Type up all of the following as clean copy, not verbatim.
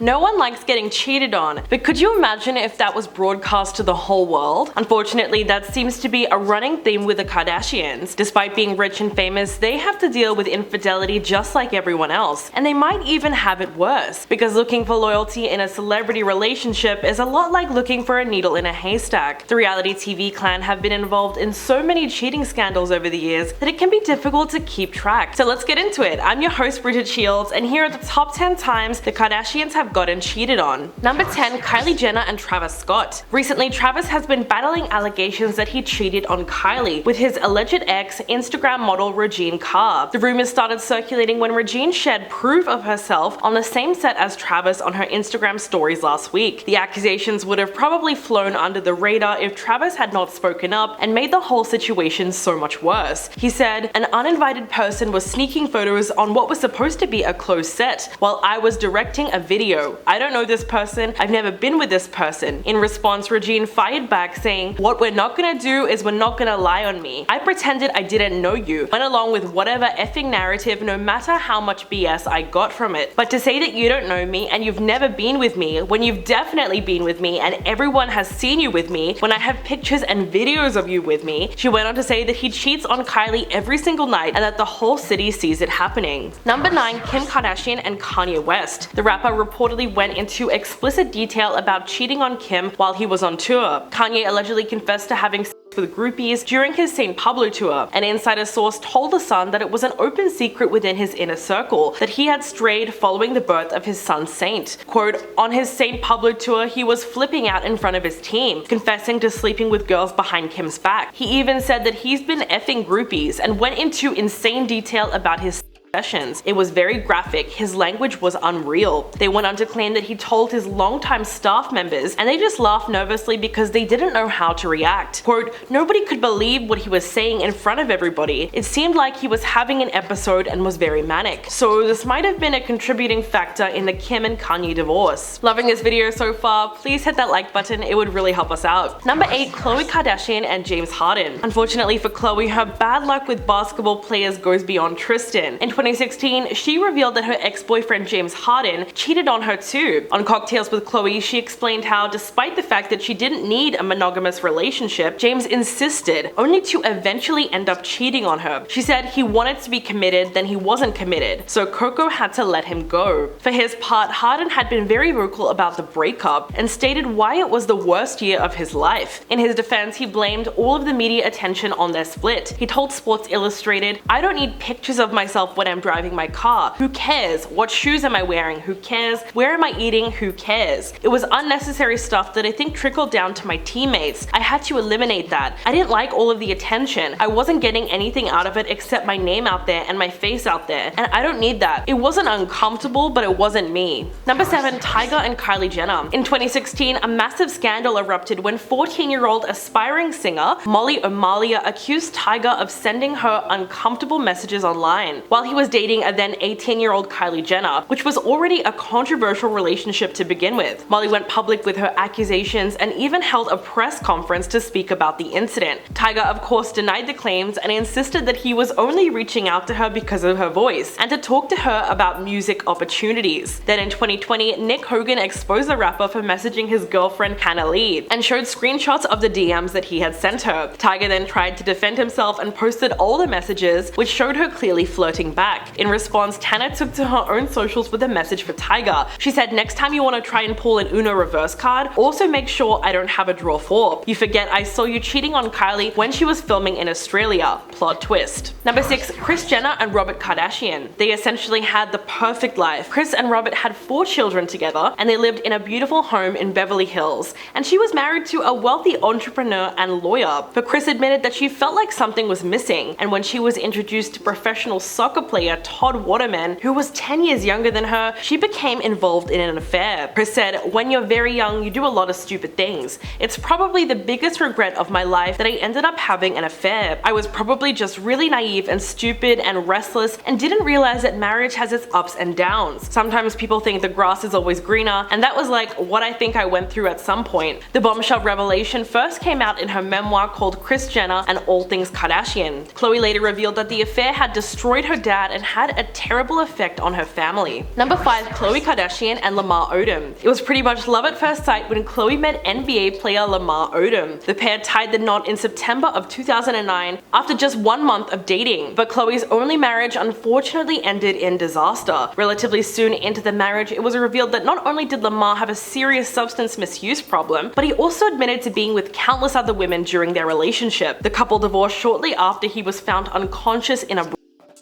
No one likes getting cheated on, but could you imagine if that was broadcast to the whole world? Unfortunately, that seems to be a running theme with the Kardashians. Despite being rich and famous, they have to deal with infidelity just like everyone else, and they might even have it worse, because looking for loyalty in a celebrity relationship is a lot like looking for a needle in a haystack. The reality TV clan have been involved in so many cheating scandals over the years that it can be difficult to keep track. So let's get into it. I'm your host Bridget Shields, and here are the top 10 times the Kardashians have gotten cheated on. Number 10. Kylie Jenner and Travis Scott. Recently, Travis has been battling allegations that he cheated on Kylie with his alleged ex, Instagram model Regine Carr. The rumors started circulating when Regine shared proof of herself on the same set as Travis on her Instagram stories last week. The accusations would have probably flown under the radar if Travis had not spoken up and made the whole situation so much worse. He said, "An uninvited person was sneaking photos on what was supposed to be a closed set while I was directing a video. I don't know this person, I've never been with this person." In response, Regine fired back saying, "What we're not gonna do is we're not gonna lie on me. I pretended I didn't know you, went along with whatever effing narrative no matter how much BS I got from it. But to say that you don't know me and you've never been with me when you've definitely been with me and everyone has seen you with me when I have pictures and videos of you with me." She went on to say that he cheats on Kylie every single night and that the whole city sees it happening. Number 9. Kim Kardashian and Kanye West. The rapper reportedly went into explicit detail about cheating on Kim while he was on tour. Kanye allegedly confessed to having sex with groupies during his St. Pablo tour. An insider source told The Sun that it was an open secret within his inner circle that he had strayed following the birth of his son Saint. Quote, "On his St. Pablo tour, he was flipping out in front of his team, confessing to sleeping with girls behind Kim's back. He even said that he's been effing groupies and went into insane detail about his sessions. It was very graphic, his language was unreal." They went on to claim that he told his longtime staff members and they just laughed nervously because they didn't know how to react. Quote, "Nobody could believe what he was saying in front of everybody. It seemed like he was having an episode and was very manic." So this might have been a contributing factor in the Kim and Kanye divorce. Loving this video so far, please hit that like button, it would really help us out. Number 8. Khloe Kardashian and James Harden. Unfortunately for Khloe, her bad luck with basketball players goes beyond Tristan. In 2016, she revealed that her ex-boyfriend James Harden cheated on her too. On Cocktails with Khloe, she explained how, despite the fact that she didn't need a monogamous relationship, James insisted, only to eventually end up cheating on her. She said he wanted to be committed, then he wasn't committed, so Coco had to let him go. For his part, Harden had been very vocal about the breakup and stated why it was the worst year of his life. In his defense, he blamed all of the media attention on their split. He told Sports Illustrated, "I don't need pictures of myself when I'm driving my car. Who cares? What shoes am I wearing? Who cares? Where am I eating? Who cares? It was unnecessary stuff that I think trickled down to my teammates. I had to eliminate that. I didn't like all of the attention. I wasn't getting anything out of it except my name out there and my face out there, and I don't need that. It wasn't uncomfortable, but it wasn't me." Number 7. Tyga and Kylie Jenner. In 2016, a massive scandal erupted when 14-year-old aspiring singer Molly O'Malia accused Tyga of sending her uncomfortable messages online while he was dating a then 18-year-old Kylie Jenner, which was already a controversial relationship to begin with. Molly went public with her accusations and even held a press conference to speak about the incident. Tyga, of course, denied the claims and insisted that he was only reaching out to her because of her voice and to talk to her about music opportunities. Then in 2020, Nick Hogan exposed the rapper for messaging his girlfriend Hannah Lee and showed screenshots of the DMs that he had sent her. Tyga then tried to defend himself and posted all the messages, which showed her clearly flirting back. In response, Tana took to her own socials with a message for Tyga. She said, "Next time you want to try and pull an Uno reverse card, also make sure I don't have a draw 4. You forget I saw you cheating on Kylie when she was filming in Australia. Plot twist." Number 6. Kris Jenner and Robert Kardashian. They essentially had the perfect life. Kris and Robert had 4 children together and they lived in a beautiful home in Beverly Hills, and she was married to a wealthy entrepreneur and lawyer. But Kris admitted that she felt like something was missing, and when she was introduced to professional soccer player Todd Waterman, who was 10 years younger than her, she became involved in an affair. Kris said, "When you're very young, you do a lot of stupid things. It's probably the biggest regret of my life that I ended up having an affair. I was probably just really naive and stupid and restless and didn't realize that marriage has its ups and downs. Sometimes people think the grass is always greener, and that was like what I think I went through at some point." The bombshell revelation first came out in her memoir called Kris Jenner and All Things Kardashian. Khloe later revealed that the affair had destroyed her dad bad and had a terrible effect on her family. Number 5. Khloe Kardashian and Lamar Odem. It was pretty much love at first sight when Khloe met NBA player Lamar Odem. The pair tied the knot in September of 2009 after just 1 month of dating, but Khloe's only marriage unfortunately ended in disaster. Relatively soon into the marriage, it was revealed that not only did Lamar have a serious substance misuse problem, but he also admitted to being with countless other women during their relationship. The couple divorced shortly after he was found unconscious in a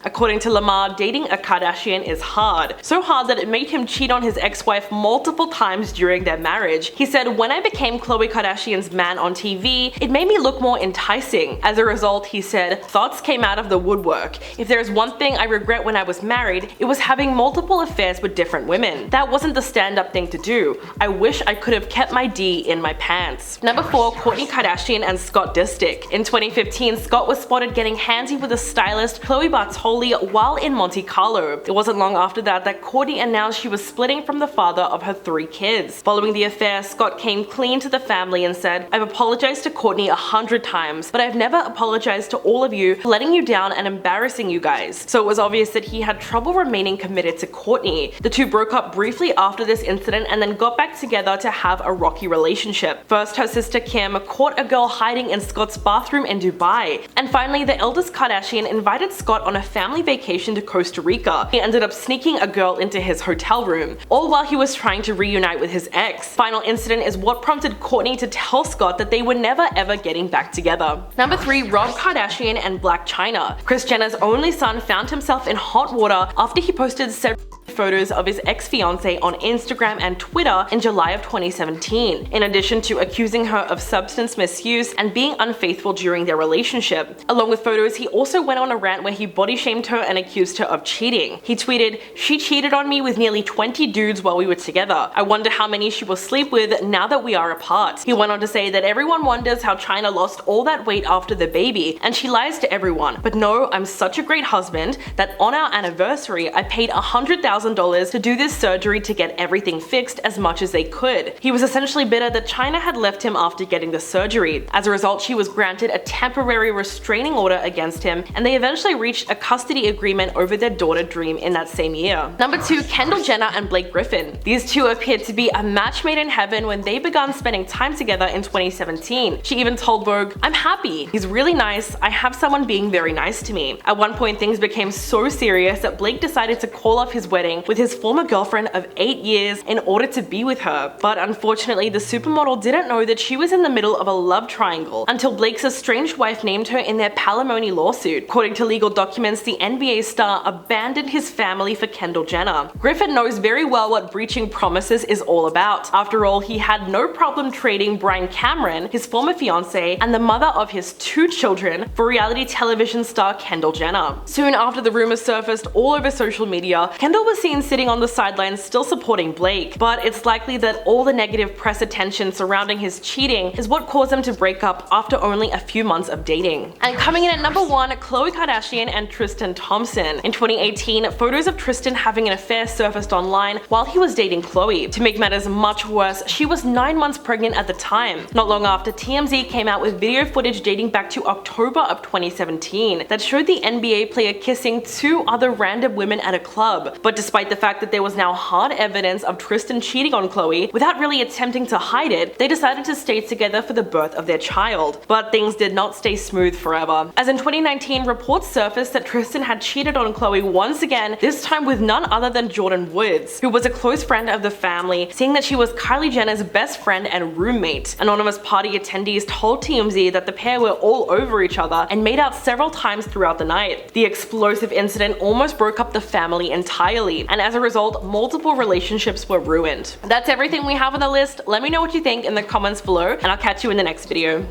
According to Lamar, dating a Kardashian is hard. So hard that it made him cheat on his ex-wife multiple times during their marriage. He said, "When I became Khloe Kardashian's man on TV, it made me look more enticing. As a result," he said, "thoughts came out of the woodwork. If there is one thing I regret when I was married, it was having multiple affairs with different women. That wasn't the stand-up thing to do. I wish I could have kept my D in my pants." Number 4. Kourtney Kardashian and Scott Disick. In 2015, Scott was spotted getting handsy with a stylist, Khloe Bartoli, while in Monte Carlo. It wasn't long after that Kourtney announced she was splitting from the father of her 3 kids. Following the affair, Scott came clean to the family and said, "I've apologized to Kourtney 100 times, but I've never apologized to all of you for letting you down and embarrassing you guys." So it was obvious that he had trouble remaining committed to Kourtney. The two broke up briefly after this incident and then got back together to have a rocky relationship. First, her sister Kim caught a girl hiding in Scott's bathroom in Dubai. And finally, the eldest Kardashian invited Scott on a family vacation to Costa Rica. He ended up sneaking a girl into his hotel room, all while he was trying to reunite with his ex. Final incident is what prompted Kourtney to tell Scott that they were never ever getting back together. Number 3. Rob Kardashian and Blac Chyna. Kris Jenner's only son found himself in hot water after he posted several photos of his ex-fiancée on Instagram and Twitter in July of 2017, in addition to accusing her of substance misuse and being unfaithful during their relationship. Along with photos, he also went on a rant where he body shamed her and accused her of cheating. He tweeted, "She cheated on me with nearly 20 dudes while we were together. I wonder how many she will sleep with now that we are apart." He went on to say that everyone wonders how Chyna lost all that weight after the baby, and she lies to everyone. "But no, I'm such a great husband that on our anniversary, I paid $100,000 to do this surgery to get everything fixed as much as they could." He was essentially bitter that Chyna had left him after getting the surgery. As a result, she was granted a temporary restraining order against him, and they eventually reached a custody agreement over their daughter Dream in that same year. Number 2. Kendall Jenner and Blac Griffin. These two appeared to be a match made in heaven when they began spending time together in 2017. She even told Vogue, "I'm happy. He's really nice. I have someone being very nice to me." At one point, things became so serious that Blac decided to call off his wedding with his former girlfriend of 8 years in order to be with her. But unfortunately, the supermodel didn't know that she was in the middle of a love triangle until Blac's estranged wife named her in their palimony lawsuit. According to legal documents, the NBA star abandoned his family for Kendall Jenner. Griffin knows very well what breaching promises is all about. After all, he had no problem trading Brian Cameron, his former fiancé, and the mother of his 2 children for reality television star Kendall Jenner. Soon after the rumors surfaced all over social media, Kendall was seen sitting on the sidelines still supporting Blac, but it's likely that all the negative press attention surrounding his cheating is what caused them to break up after only a few months of dating. And coming in at number 1, Khloe Kardashian and Tristan Thompson. In 2018, photos of Tristan having an affair surfaced online while he was dating Khloe. To make matters much worse, she was 9 months pregnant at the time. Not long after, TMZ came out with video footage dating back to October of 2017 that showed the NBA player kissing 2 other random women at a club. But despite the fact that there was now hard evidence of Tristan cheating on Khloe, without really attempting to hide it, they decided to stay together for the birth of their child. But things did not stay smooth forever, as in 2019 reports surfaced that Tristan had cheated on Khloe once again, this time with none other than Jordyn Woods, who was a close friend of the family, seeing that she was Kylie Jenner's best friend and roommate. Anonymous party attendees told TMZ that the pair were all over each other and made out several times throughout the night. The explosive incident almost broke up the family entirely, and as a result, multiple relationships were ruined. That's everything we have on the list. Let me know what you think in the comments below, and I'll catch you in the next video.